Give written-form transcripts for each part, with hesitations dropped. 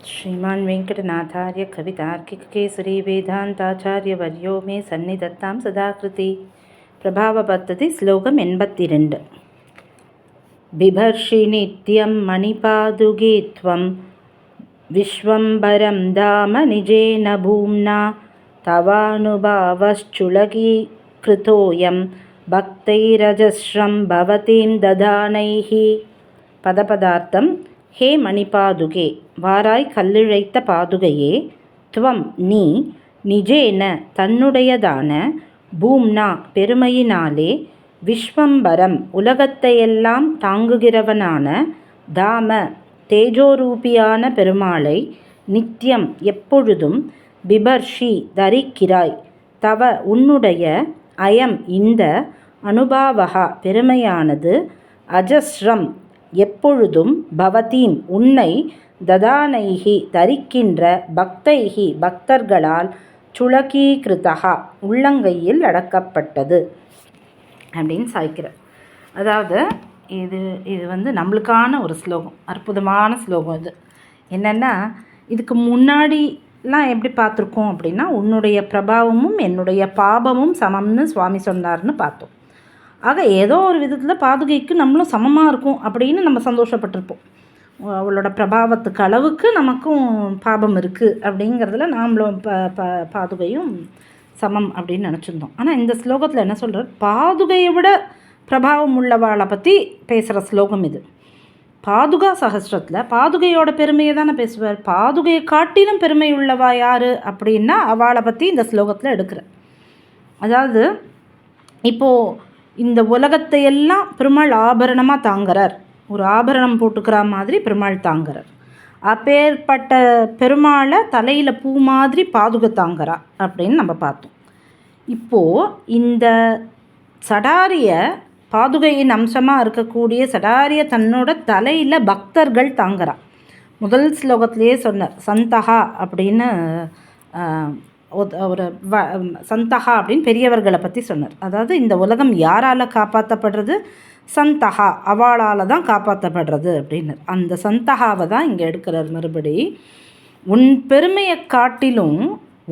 श्रीमान् वेङ्कटनाथार्य कवितार्किककेसरी वेदान्ताचार्यवर्यो मे सन्निधत्तां सदाकृति प्रभावपद्धति श्लोकम् 82 बिभर्षि नित्यं मणिपादुके त्वं विश्वम्भरं धाम निजेन भूम्ना तवानुभावश्चुलकीकृतोऽयं भक्तैरजस्रं भवतीं ददानैः பதபதார்த்தம். ஹே மணிபாதுகே, வாராய் கல்லிழைத்த பாதுகையே, துவம் நீ, நிஜேன தன்னுடையதான, பூம்னா பெருமையினாலே, விஸ்வம்பரம் உலகத்தையெல்லாம் தாங்குகிறவனான, தாம தேஜோரூபியான பெருமாளை, நித்தியம் எப்பொழுதும், பிபர்ஷி தரிக்கிறாய், தவ உன்னுடைய, அயம் இந்த, அனுபாவகா பெருமையானது, அஜஸ்ரம் எப்பொழுதும், பவதீம் உன்னை, ததானைகி தரிக்கின்ற, பக்தைகி பக்தர்களால், சுலகீகிருதா உள்ளங்கையில் அடக்கப்பட்டது அப்படின்னு சாய்க்கிறார். அதாவது இது நம்மளுக்கான ஒரு ஸ்லோகம், அற்புதமான ஸ்லோகம். இது என்னென்னா, இதுக்கு முன்னாடிலாம் எப்படி பார்த்துருக்கோம் அப்படின்னா, உன்னுடைய பிரபாவமும் என்னுடைய பாபமும் சமம்னு சுவாமி சொன்னார்னு பார்த்தோம். ஆக ஏதோ ஒரு விதத்தில் பாதுகைக்கு நம்மளும் சமமாக இருக்கும் அப்படின்னு நம்ம சந்தோஷப்பட்டிருப்போம். அவளோட பிரபாவத்துக்கு அளவுக்கு நமக்கும் பாபம் இருக்குது அப்படிங்கிறதுல நாமளும் பாதுகையும் சமம் அப்படின்னு நினச்சிருந்தோம். ஆனால் இந்த ஸ்லோகத்தில் என்ன சொல்கிறார், பாதுகையை விட பிரபாவம் உள்ளவாளை பற்றி பேசுகிற ஸ்லோகம் இது. பாதுகா சகஸ்ரத்தில் பாதுகையோட பெருமையை தானே பேசுவார். பாதுகையை காட்டிலும் பெருமை உள்ளவா யார் அப்படின்னா அவளை பற்றி இந்த ஸ்லோகத்தில் எடுக்கிற. அதாவது இப்போது இந்த உலகத்தையெல்லாம் பெருமாள் ஆபரணமாக தாங்குறார், ஒரு ஆபரணம் போட்டுக்கிற மாதிரி பெருமாள் தாங்குறார். அப்பேற்பட்ட பெருமாளை தலையில் பூ மாதிரி பாதுகை தாங்குறா அப்படின்னு நம்ம பார்த்தோம். இப்போது இந்த சடாரிய பாதுகையின் அம்சமாக இருக்கக்கூடிய சடாரிய தன்னோட தலையில் பக்தர்கள் தாங்குறா. முதல் ஸ்லோகத்திலேயே சொன்னார், சந்தகா அப்படின்னு ஒரு சந்தகா அப்படின்னு பெரியவர்களை பற்றி சொன்னார். அதாவது இந்த உலகம் யாரால் காப்பாற்றப்படுறது, சந்தகா அவளால் தான் காப்பாற்றப்படுறது அப்படின்னு. அந்த சந்தகாவை தான் இங்கே எடுக்கிறார். மறுபடி உன் பெருமையை காட்டிலும்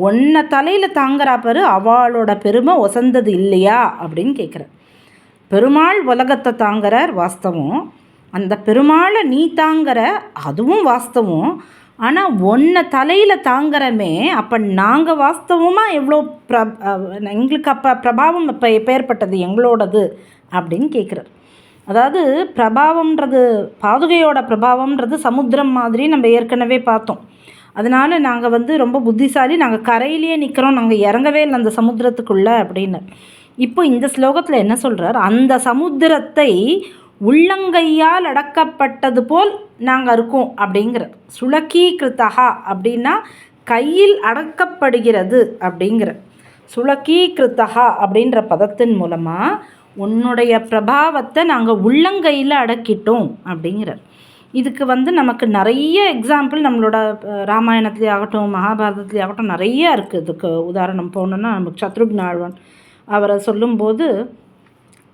உன்னை தலையில் தாங்குறா பாரு, அவளோட பெருமை ஒசந்தது இல்லையா அப்படின்னு கேட்குறார். பெருமாள் உலகத்தை தாங்குறார் வாஸ்தவம், அந்த பெருமாளை நீ தாங்குற அதுவும் வாஸ்தவம். ஆனால் ஒன்றை தலையில் தாங்குறமே, அப்போ நாங்கள் வாஸ்தவமாக எவ்வளோ எங்களுக்கு அப்போ பிரபாவம் இப்போ எப்பேற்பட்டது எங்களோடது அப்படின்னு கேட்குறார். அதாவது பிரபாவம்ன்றது, பாதுகையோட பிரபாவம்ன்றது சமுத்திரம் மாதிரி நம்ம ஏற்கனவே பார்த்தோம். அதனால் நாங்கள் ரொம்ப புத்திசாலி, நாங்கள் கரையிலேயே நிற்கிறோம், நாங்கள் இறங்கவே இல்லை அந்த சமுத்திரத்துக்குள்ளே அப்படின்னு. இப்போ இந்த ஸ்லோகத்தில் என்ன சொல்கிறார், அந்த சமுத்திரத்தை உள்ளங்கையால் அடக்கப்பட்டது போல் நாங்கள் இருக்கோம் அப்படிங்கிற. சுலகீகிருதா அப்படின்னா கையில் அடக்கப்படுகிறது அப்படிங்கிற. சுலகீகிருதா அப்படின்ற பதத்தின் மூலமாக உன்னுடைய பிரபாவத்தை நாங்கள் உள்ளங்கையில் அடக்கிட்டோம் அப்படிங்கிறார். இதுக்கு நமக்கு நிறைய எக்ஸாம்பிள் நம்மளோட ராமாயணத்துலேயே ஆகட்டும் மகாபாரதத்துலேயே ஆகட்டும் நிறைய இருக்குது. இதுக்கு உதாரணம் போகணுன்னா நமக்கு சத்ருக்ன ஆழ்வான் அவரை சொல்லும்போது,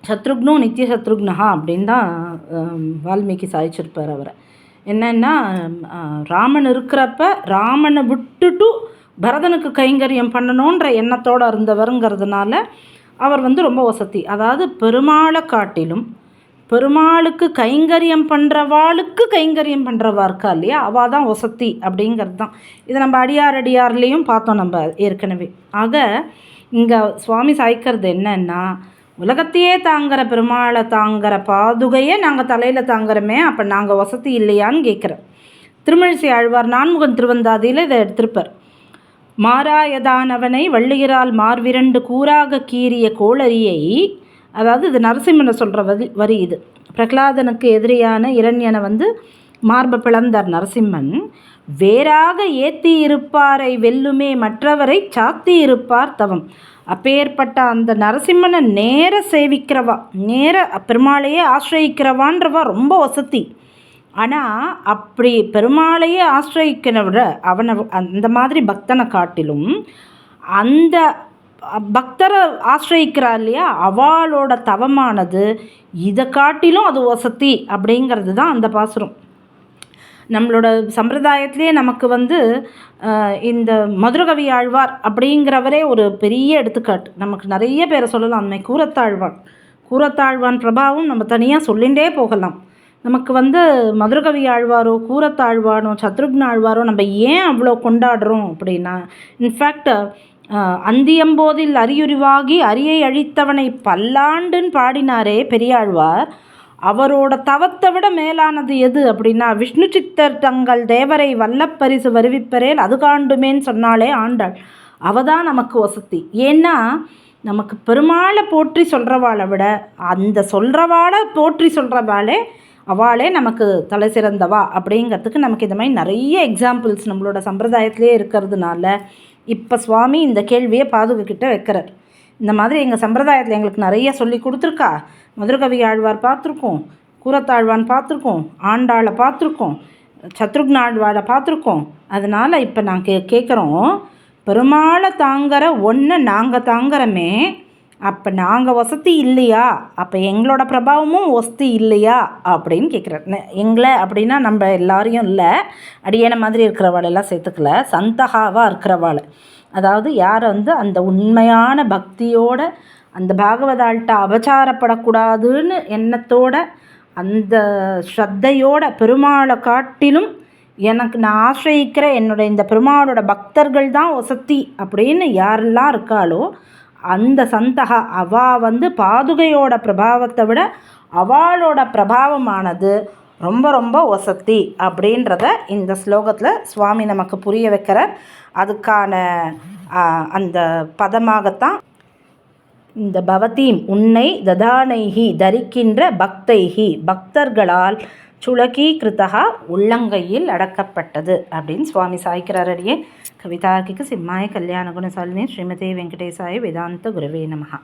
சத்ருக்னோ நித்திய சத்ருக்னஹா அப்படின்னு தான் வால்மீகி சாய்ச்சிருப்பார் அவரை. என்னென்னா, ராமன் இருக்கிறப்ப ராமனை விட்டுட்டு பரதனுக்கு கைங்கரியம் பண்ணணுன்ற எண்ணத்தோடு இருந்தவருங்கிறதுனால அவர் ரொம்ப வசதி. அதாவது பெருமாளை காட்டிலும் பெருமாளுக்கு கைங்கரியம் பண்ணுறவாளுக்கு கைங்கரியம் பண்ணுறவா இருக்கா இல்லையா, அவள் தான் வசதி அப்படிங்கிறது தான். இதை நம்ம அடியார்லேயும் பார்த்தோம் நம்ம ஏற்கனவே. ஆக இங்கே சுவாமி சாய்க்கிறது என்னன்னா, உலகத்தையே தாங்குகிற பெருமாளை தாங்குகிற பாதுகையை நாங்கள் தலையில் தாங்குறோமே, அப்போ நாங்கள் வசதி இல்லையான்னு கேட்குறேன். திருமழிசை ஆழ்வார் நான்முகன் திருவந்தாதியில் இதை எடுத்திருப்பார். மாராயதானவனை வள்ளியிரால் மார்விரண்டு கூறாக கீறிய கோளரியை, அதாவது இது நரசிம்மனை சொல்கிற வரி இது. பிரகலாதனுக்கு எதிரியான இரண்யனை மார்பை பிளந்தார் நரசிம்மன். வேறாக ஏத்தி இருப்பாரை வெல்லுமே மற்றவரை சாத்தி இருப்பார் தவம். அப்பேற்பட்ட அந்த நரசிம்மனை நேர சேவிக்கிறவா, நேர பெருமாளையே ஆசிரியிக்கிறவான்றவா ரொம்ப வசதி. ஆனால் அப்படி பெருமாளையே ஆசிரியிக்கிறவர அவனை அந்த மாதிரி பக்தனை காட்டிலும் அந்த பக்தரை ஆசிரியிக்கிறா இல்லையா, அவளோட தவமானது இதை காட்டிலும் அது வசதி அப்படிங்கிறது தான் அந்த பாசுரம். நம்மளோட சம்பிரதாயத்திலே நமக்கு வந்து இந்த மதுரகவி ஆழ்வார் அப்படிங்கிறவரே ஒரு பெரிய எடுத்துக்காட்டு. நமக்கு நிறைய பேரை சொல்லலாம். அந்த மாதிரி கூரத்தாழ்வான் பிரபாவம் நம்ம தனியாக சொல்லிகிட்டே போகலாம். நமக்கு வந்து மதுரகவி ஆழ்வாரோ கூரத்தாழ்வானோ சத்ருக்ன ஆழ்வாரோ நம்ம ஏன் அவ்வளோ கொண்டாடுறோம் அப்படின்னா, இன்ஃபேக்ட் அந்தியம்போதில் அரியுரிவாகி அரியை அழித்தவனை பல்லாண்டுன்னு பாடினாரே பெரியாழ்வார். அவரோட தவத்தை விட மேலானது எது அப்படின்னா, விஷ்ணு சித்தர் தங்கள் தேவரை வல்லப்பரிசு வருவிப்பரேல் அது காண்டுமேன்னு சொன்னாலே ஆண்டாள். அவதான் நமக்கு வசதி. ஏன்னா நமக்கு பெருமாளை போற்றி சொல்கிறவாளை விட அந்த சொல்கிறவாளை போற்றி சொல்கிறவாளே அவளே நமக்கு தலை சிறந்தவா அப்படிங்கிறதுக்கு நமக்கு இந்த மாதிரி நிறைய எக்ஸாம்பிள்ஸ் நம்மளோட சம்பிரதாயத்திலே இருக்கிறதுனால இப்போ சுவாமி இந்த கேள்வியை பாதுகிட்ட வைக்கிறார். இந்த மாதிரி எங்கள் சம்பிரதாயத்தில் எங்களுக்கு நிறைய சொல்லி கொடுத்துருக்கா. மதுரகவி ஆழ்வார் பார்த்துருக்கோம், கூரத்தாழ்வான் பார்த்துருக்கோம், ஆண்டாளை பார்த்துருக்கோம், சத்ருக்ன ஆழ்வாரை பார்த்துருக்கோம். அதனால் இப்போ நான் கேட்குறோம், பெருமாளை தாங்கிற ஒன்று நாங்கள் தாங்கிறோமே, அப்போ நாங்கள் வசதி இல்லையா? அப்போ எங்களோட பிரபாவமும் வசதி இல்லையா அப்படின்னு கேட்குறார். எங்களை அப்படின்னா நம்ம எல்லாரையும் இல்லை, அடியேன மாதிரி இருக்கிறவாளெல்லாம் சேர்த்துக்கல, சந்தகாவாக இருக்கிறவாள். அதாவது யார் வந்து அந்த உண்மையான பக்தியோட அந்த பாகவதாள்கிட்ட அபச்சாரப்படக்கூடாதுன்னு எண்ணத்தோட அந்த ஸ்ரத்தையோட பெருமாளை காட்டிலும் எனக்கு நான் ஆசிரியிக்கிற என்னோட இந்த பெருமாளோட பக்தர்கள் தான் வசதி அப்படின்னு யாரெல்லாம் இருக்காளோ அந்த சந்தகா அவள் வந்து பாதுகையோட பிரபாவத்தை விட அவளோட பிரபாவமானது ரொம்ப ரொம்ப வசதி அப்படின்றத இந்த ஸ்லோகத்தில் சுவாமி நமக்கு புரிய வைக்கிற அதுக்கான அந்த பதமாகத்தான் இந்த பவதீம் உன்னை ததானைஹி தரிக்கின்ற பக்தைஹி பக்தர்களால் சுலகீகிருத்தா உள்ளங்கையில் அடக்கப்பட்டது அப்படின்னு சுவாமி சாய்க்கிறார். அடியே கவிதார்க்கிக சிம்மாய கல்யாண குணசாலினி ஸ்ரீமதே வெங்கடேசாய வேதாந்த குரவே நமஹா.